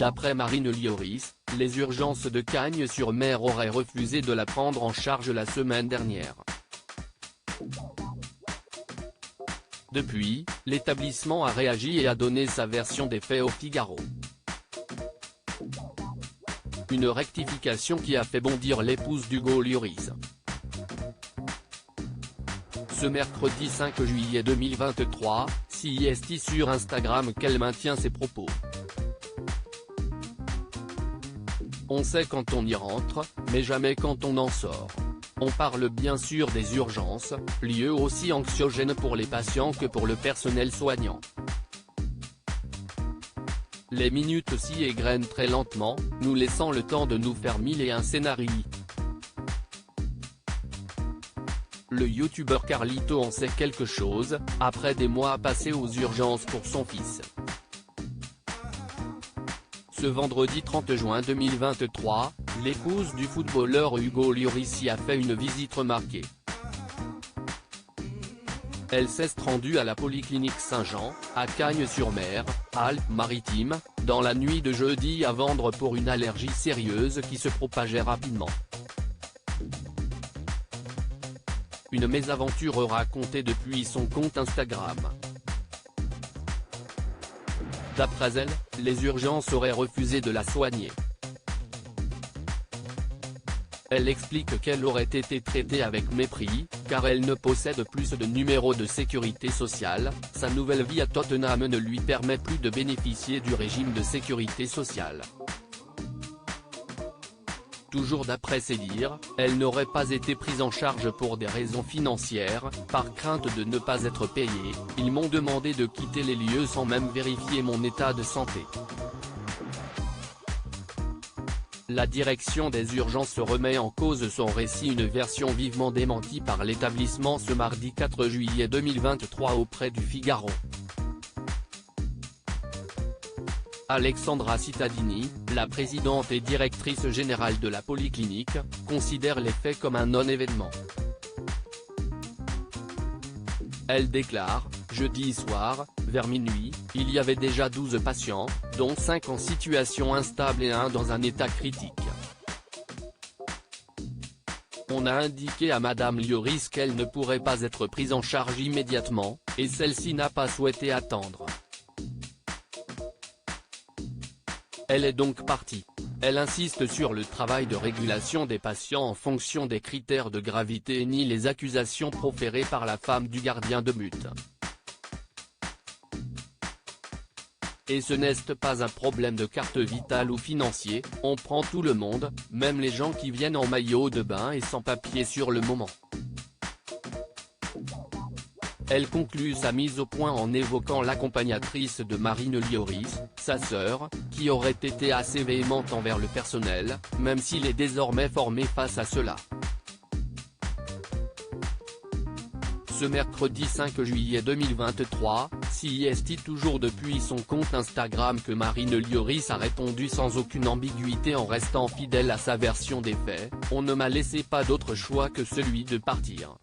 D'après Marine Lioris, les urgences de Cagnes-sur-Mer auraient refusé de la prendre en charge la semaine dernière. Depuis, l'établissement a réagi et a donné sa version des faits au Figaro. Une rectification qui a fait bondir l'épouse d'Hugo Lloris. Ce mercredi 5 juillet 2023, CIST sur Instagram qu'elle maintient ses propos. On sait quand on y rentre, mais jamais quand on en sort. On parle bien sûr des urgences, lieu aussi anxiogène pour les patients que pour le personnel soignant. Les minutes s'y égrènent très lentement, nous laissant le temps de nous faire mille et un scénarios. Le youtubeur Carlito en sait quelque chose, après des mois passés aux urgences pour son fils. Ce vendredi 30 juin 2023, l'épouse du footballeur Hugo Lloris y a fait une visite remarquée. Elle s'est rendue à la Polyclinique Saint-Jean, à Cagnes-sur-Mer, Alpes-Maritimes, dans la nuit de jeudi à vendre pour une allergie sérieuse qui se propageait rapidement. Une mésaventure racontée depuis son compte Instagram. D'après elle, les urgences auraient refusé de la soigner. Elle explique qu'elle aurait été traitée avec mépris, car elle ne possède plus de numéro de sécurité sociale, sa nouvelle vie à Tottenham ne lui permet plus de bénéficier du régime de sécurité sociale. Toujours d'après ses dires, elle n'aurait pas été prise en charge pour des raisons financières, par crainte de ne pas être payée, ils m'ont demandé de quitter les lieux sans même vérifier mon état de santé. La direction des urgences remet en cause son récit, une version vivement démentie par l'établissement ce mardi 4 juillet 2023 auprès du Figaro. Alexandra Cittadini, la présidente et directrice générale de la Polyclinique, considère les faits comme un non-événement. Elle déclare, jeudi soir, vers minuit, il y avait déjà 12 patients, dont 5 en situation instable et 1 dans un état critique. On a indiqué à Madame Lloris qu'elle ne pourrait pas être prise en charge immédiatement, et celle-ci n'a pas souhaité attendre. Elle est donc partie. Elle insiste sur le travail de régulation des patients en fonction des critères de gravité et nie les accusations proférées par la femme du gardien de but. Et ce n'est pas un problème de carte vitale ou financier, on prend tout le monde, même les gens qui viennent en maillot de bain et sans papier sur le moment. Elle conclut sa mise au point en évoquant l'accompagnatrice de Marine Lioris, sa sœur, qui aurait été assez véhémente envers le personnel, même s'il est désormais formé face à cela. Ce mercredi 5 juillet 2023, CIST toujours depuis son compte Instagram que Marine Lioris a répondu sans aucune ambiguïté en restant fidèle à sa version des faits, on ne m'a laissé pas d'autre choix que celui de partir.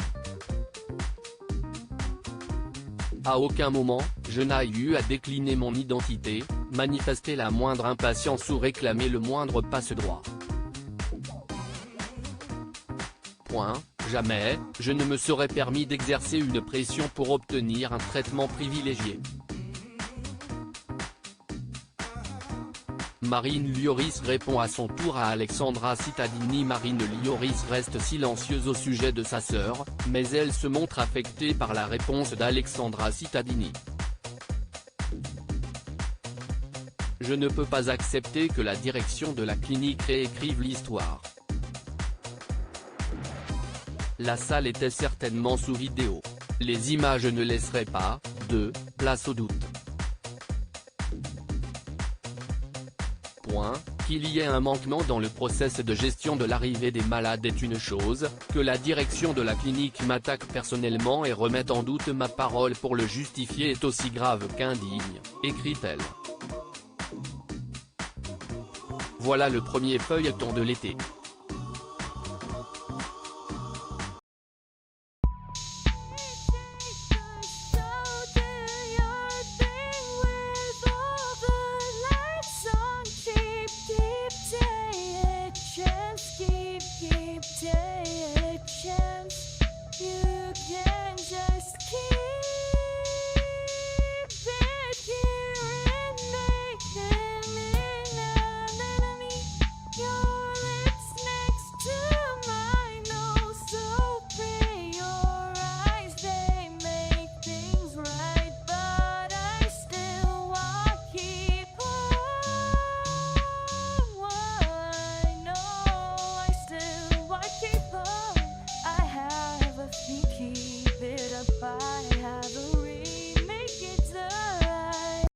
À aucun moment, je n'ai eu à décliner mon identité, manifester la moindre impatience ou réclamer le moindre passe-droit. Jamais, je ne me serais permis d'exercer une pression pour obtenir un traitement privilégié. Marine Lioris répond à son tour à Alexandra Cittadini. Marine Lioris reste silencieuse au sujet de sa sœur, mais elle se montre affectée par la réponse d'Alexandra Cittadini. Je ne peux pas accepter que la direction de la clinique réécrive l'histoire. La salle était certainement sous vidéo. Les images ne laisseraient pas, place au doute. Qu'il y ait un manquement dans le process de gestion de l'arrivée des malades est une chose, que la direction de la clinique m'attaque personnellement et remette en doute ma parole pour le justifier est aussi grave qu'indigne, écrit-elle. Voilà le premier feuilleton de l'été.